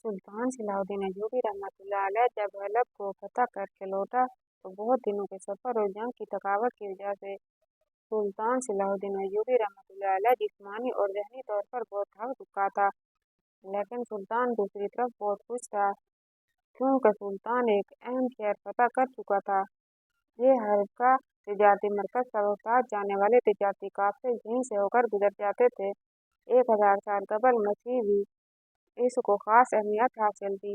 सुल्तान Salahuddin Ayyubi रहमतुल्लाह अलैह जब हलब को फतह करके लौटा तो बहुत दिनों के सफर और जंग की थकावट की वजह से सुल्तान सलाहुद्दीन अय्यूबी रहमतुल्लाह अलैह जिस्मानी और ज़हनी तौर पर बहुत थक चुका था। लेकिन सुल्तान दूसरी तरफ बहुत खुश था क्योंकि सुल्तान एक अहम शहर फतह कर चुका था। ये हलब का तिजारती मरकज था। बहुतायत जाने वाले तिजारती काफिले यहीं से होकर गुजर जाते थे। 1000 साल कबल मसीह भी इसको खास अहमियत हासिल थी।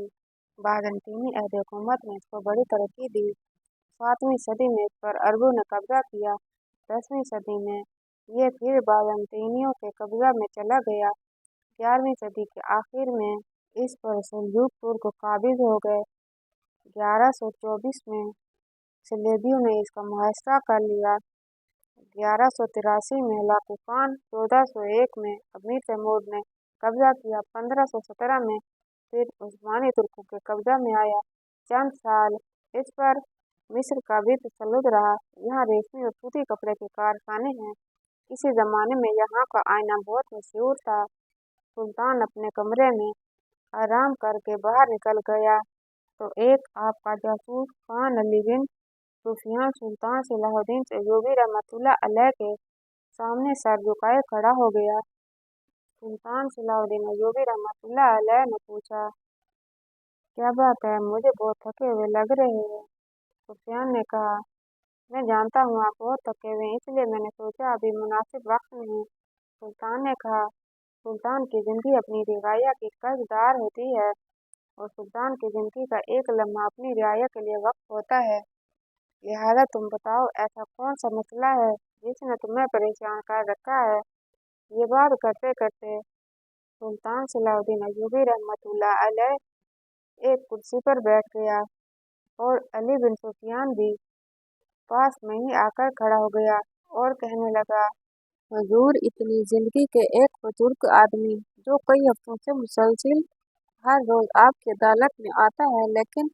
बाज़ंतीनी अहद हुकूमत ने इसको बड़ी तरक्की दी। 7वीं सदी में इस पर अरबों ने कब्जा किया। 10वीं सदी में ये फिर बाज़ंतीनियों के कब्जा में चला गया। 11वीं सदी के आखिर में इस पर सुल्जूक तुर्क काबिज हो गए। 1124 में सलेबियों ने इसका मुहासरा कर लिया। 1183 में हलाकू खान, 1401 में अमीर तैमूर ने कब्जा किया। 1517 में फिर उस्मानी तुर्कों के कब्जा में आया। चंद साल इस पर मिस्र का भी तसल्लुत रहा। यहाँ रेशमी और सूती कपड़े के कारखाने हैं। किसी ज़माने में यहाँ का आईना बहुत मशहूर था। सुल्तान अपने कमरे में आराम करके बाहर निकल गया तो एक आपका जासूस खान अली बिन सुफियान सुल्तान सलाहुद्दीन अय्यूबी रहमतुल्लाह अलैह के सामने सर झुकाए खड़ा हो गया। सुल्तान सलाहुद्दीन अय्यूबी रहमतुल्लाह अलैह ने पूछा, क्या बात है, मुझे बहुत थके हुए लग रहे हैं। सुफियान ने कहा, मैं जानता हूँ आप बहुत थके हुए हैं, इसलिए मैंने सोचा अभी मुनासिब वक्त नहीं। सुल्तान ने कहा, सुल्तान की ज़िंदगी अपनी रियाया की कर्जदार होती है और सुल्तान की ज़िंदगी का एक लम्हा अपनी रियाया के लिए वक्फ होता है। लिहाजा तुम बताओ, ऐसा कौन सा मसला है जिसने तुम्हें परेशान कर रखा है। ये बात करते करते सुल्तान सलाहुद्दीन अय्यूबी रहमतुल्लाह अलैह एक कुर्सी पर बैठ गया और अली बिन सुफियान भी पास में ही आकर खड़ा हो गया और कहने लगा, हुजूर, इतनी जिंदगी के एक बुजुर्ग आदमी जो कई हफ्तों से मुसलसिल हर रोज आपकी अदालत में आता है, लेकिन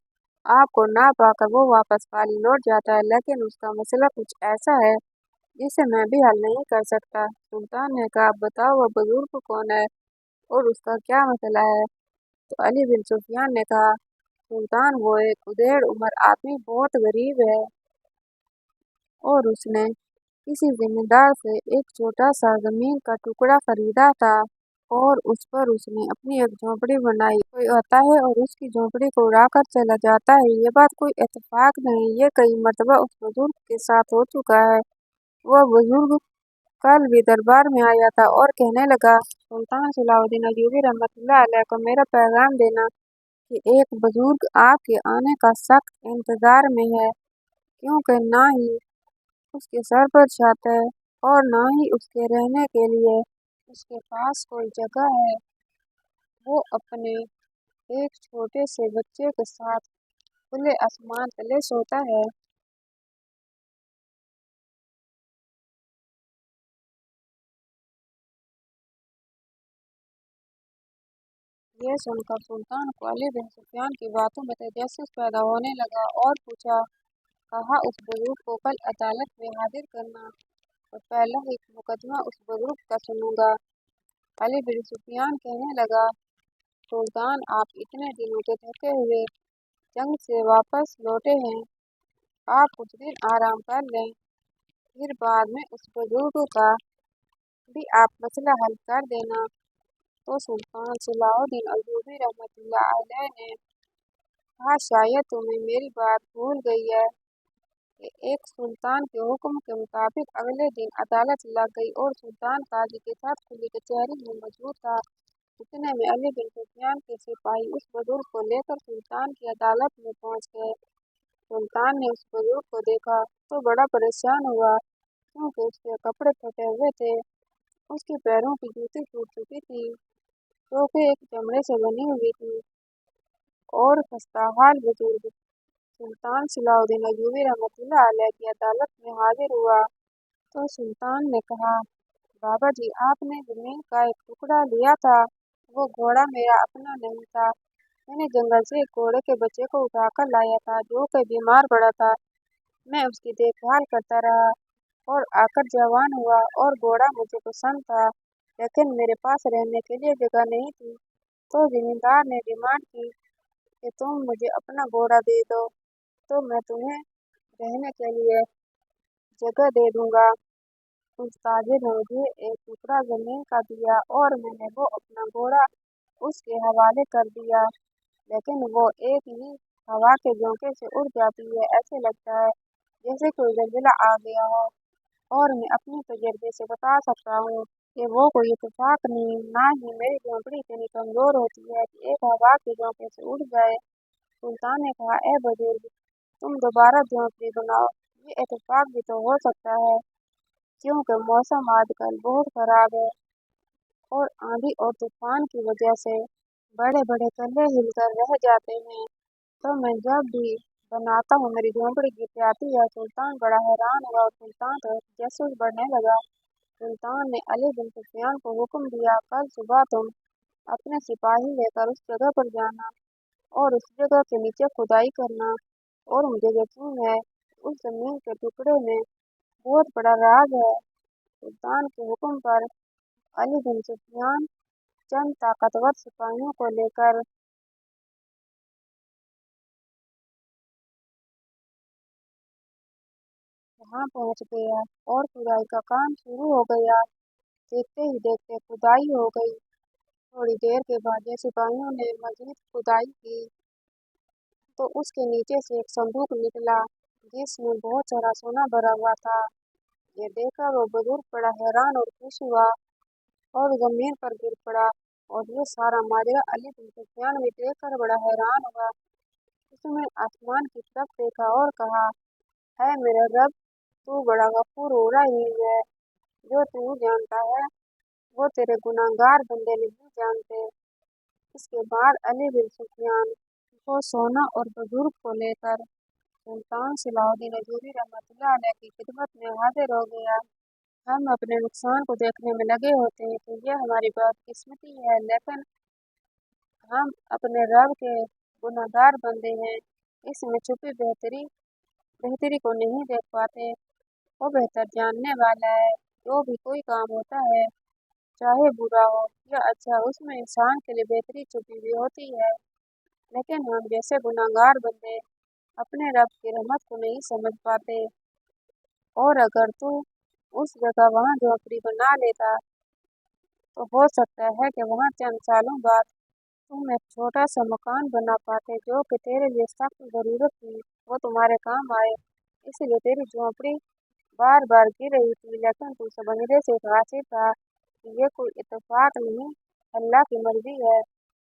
आपको ना पाकर वो वापस खाली लौट जाता है, लेकिन उसका मसला कुछ ऐसा है जिसे मैं भी हल नहीं कर सकता। सुल्तान ने कहा, बताओ वो बुजुर्ग कौन है और उसका क्या मसला है। तो अली बिन सुफियान ने कहा, सुल्तान, वो एक उदेड़ उम्र आदमी बहुत गरीब है और उसने किसी जिम्मेदार से एक छोटा सा जमीन का टुकड़ा खरीदा था और उस पर उसने अपनी एक झोंपड़ी बनाई। कोई आता है और उसकी झोंपड़ी को उड़ाकर चला जाता है। ये बात कोई इत्तेफाक नहीं, ये कई मर्तबा उस बुजुर्ग के साथ हो चुका है। वह बुजुर्ग कल भी दरबार में आया था और कहने लगा, सुल्तान सलाहुद्दीन अय्यूबी रहमतुल्लाह अलैह को मेरा पैगाम देना कि एक बुजुर्ग आपके आने का सख्त इंतजार में है, क्योंकि ना ही उसके सर पर छत है और ना ही उसके रहने के लिए उसके पास कोई जगह है। वो अपने एक छोटे से बच्चे के साथ खुले आसमान तले सोता है। यह सुनकर सुल्तान को अली बिन सुफियान की बातों में तजस्सुस पैदा होने लगा और पूछा, कहा उस बुजुर्ग को कल अदालत में हाजिर करना और पहला ही मुकदमा उस बुजुर्ग का सुनूंगा। अली बिन सुफियान कहने लगा, सुल्तान, आप इतने दिनों के थके हुए जंग से वापस लौटे हैं, आप कुछ दिन आराम कर लें, फिर बाद में उस बुजुर्ग का भी आप मसला हल कर देना। तो सुल्तान सलाहुद्दीन अय्यूबी रहमतुल्लाह अलैह ने कहा, शायद तुम्हें मेरी बात भूल गई है कि एक सुल्तान के हुक्म के मुताबिक अगले दिन अदालत लग गई और सुल्तान काजी के साथ खुली कचहरी में मौजूद था। इतने में अली बिन सुफियान के सिपाही उस बुजुर्ग को लेकर सुल्तान की अदालत में पहुंच गए। सुल्तान ने उस बुजुर्ग को देखा तो बड़ा परेशान हुआ, क्योंकि उसके कपड़े फटे हुए थे, उसके पैरों की जूती टूट चुकी थी, टोपी एक चमड़े से बनी हुई थी और खस्ताहाल बुजुर्ग सुल्तान सलाहुद्दीन अय्यूबी रहमतुल्लाह अलैह की अदालत में हाजिर हुआ। तो सुल्तान ने कहा, बाबा जी, आपने जमीन का एक टुकड़ा लिया था, वो घोड़ा मेरा अपना नहीं था। मैंने जंगल से एक घोड़े के बच्चे को उठाकर लाया था जो कि बीमार पड़ा था। मैं उसकी देखभाल करता रहा और आकर जवान हुआ और घोड़ा मुझे पसंद था, लेकिन मेरे पास रहने के लिए जगह नहीं थी, तो जमींदार ने डिमांड की कि तुम मुझे अपना घोड़ा दे दो तो मैं तुम्हें रहने के लिए जगह दे दूंगा। उस ताजिर ने मुझे एक टुकड़ा जमीन का दिया और मैंने वो अपना घोड़ा उसके हवाले कर दिया, लेकिन वो एक ही हवा के झोंके से उड़ जाती है। ऐसे लगता है जैसे कोई जलजिला आ गया हो। और मैं अपने तजर्बे से बता सकता हूँ कि वो कोई इत्तेफाक नहीं, ना ही मेरी झोंपड़ी इतनी कमजोर होती है कि एक हवा के झोंके से उड़ जाए। सुल्तान ने कहा, ए बुजुर्ग, तुम दोबारा झोंपड़ी बनाओ। ये इत्तेफाक भी तो हो सकता है, क्योंकि मौसम आजकल बहुत खराब है और आंधी और तूफान की वजह से बड़े बड़े कल्ले हिलकर रह जाते हैं। तो मैं जब भी बनाता हूँ मेरी झोंपड़ी गिर जाती है। सुल्तान बड़ा हैरान हुआ और सुल्तान तो जसूस बढ़ने लगा। सुल्तान ने अली बिन सुफियान को हुक्म दिया, कल सुबह तुम अपने सिपाही लेकर उस जगह पर जाना और उस जगह के नीचे खुदाई करना, और मुझे यकीन है उस जमीन के टुकड़े में बहुत बड़ा राज है। सुल्तान के हुक्म पर अली बिन सुफियान चंद ताकतवर सिपाहियों को लेकर वहां पहुंच गया और खुदाई का काम शुरू हो गया। देखते ही देखते खुदाई हो गई। थोड़ी देर के बाद जब सिपाहियों ने मजीद खुदाई की तो उसके नीचे से एक संदूक निकला जिसमें बहुत सारा सोना भरा हुआ था। ये देखकर वो बुजुर्ग बड़ा हैरान और खुश हुआ और जमीन पर गिर पड़ा। और ये सारा माजरा अली बिन सुफियान भी देखकर बड़ा हैरान हुआ। उसने आसमान की तरफ देखा और कहा, है मेरा रब, तू बड़ा गफूर और रहीम है। जो तू जानता है वो तेरे गुनाहगार बंदे नहीं जानते। इसके बाद अली बिन सुफियान वो सोना और बुजुर्ग को लेकर सुल्तान सलाहुद्दीन अय्यूबी रहमतुल्लाह अलैह की खिदमत में हाजिर हो गया। हम अपने नुकसान को देखने में लगे होते हैं कि यह हमारी बदकिस्मती है, लेकिन हम अपने रब के गुनहगार बंदे हैं। इसमें छुपी बेहतरी को नहीं देख पाते। वो बेहतर जानने वाला है। जो भी कोई काम होता है, चाहे बुरा हो या अच्छा, उसमें इंसान के लिए बेहतरी छुपी हुई होती है, लेकिन हम जैसे गुनहगार बंदे अपने रब की रहमत को नहीं समझ पाते। और अगर तू उस जगह वहाँ झोपड़ी बना लेता तो हो सकता है कि वहाँ चंद सालों बाद तुम एक छोटा सा मकान बना पाते जो कि तेरे लिए सख्त जरूरत थी वो तुम्हारे काम आए। इसलिए तेरी झोंपड़ी बार बार गिर रही थी, लेकिन तू समझने से कासिर था कि ये कोई इत्तेफाक नहीं, अल्लाह की मर्जी है।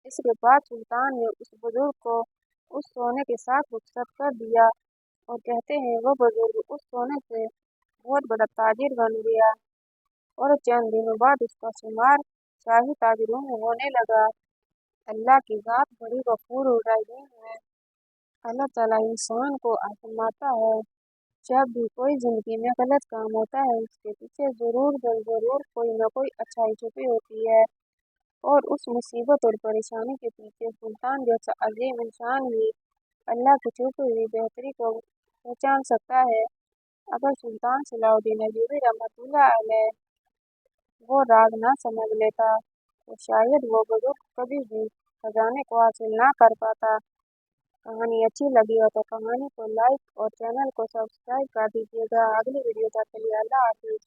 इसके बाद सुल्तान ने उस बुजुर्ग को उस सोने के साथ रुखसत कर दिया और कहते हैं वो बुजुर्ग उस सोने से बहुत बड़ा ताजिर बन गया और चंद दिनों बाद उसका शुमार शाही ताजिरों में होने लगा। अल्लाह की ज़ात बड़ी गफूर और रहीम है। अल्लाह ताला इंसान को आजमाता है। जब भी कोई जिंदगी में गलत काम होता है उसके पीछे जरूर कोई ना कोई अच्छाई छुपी होती है, और उस मुसीबत और परेशानी के पीछे सुल्तान जैसा अजीम इंसान ही अल्लाह की छुपी हुई बेहतरी को पहचान सकता है। अगर सुल्तान सलाहुद्दीन अय्यूबी रहमतुल्लाह अलैह वो राज ना समझ लेता तो शायद वो बुजुर्ग कभी भी खजाने को हासिल ना कर पाता। कहानी अच्छी लगी हो तो कहानी को लाइक और चैनल को सब्सक्राइब कर दीजिएगा। अगली वीडियो तक के लिए अल्लाह हाफिज।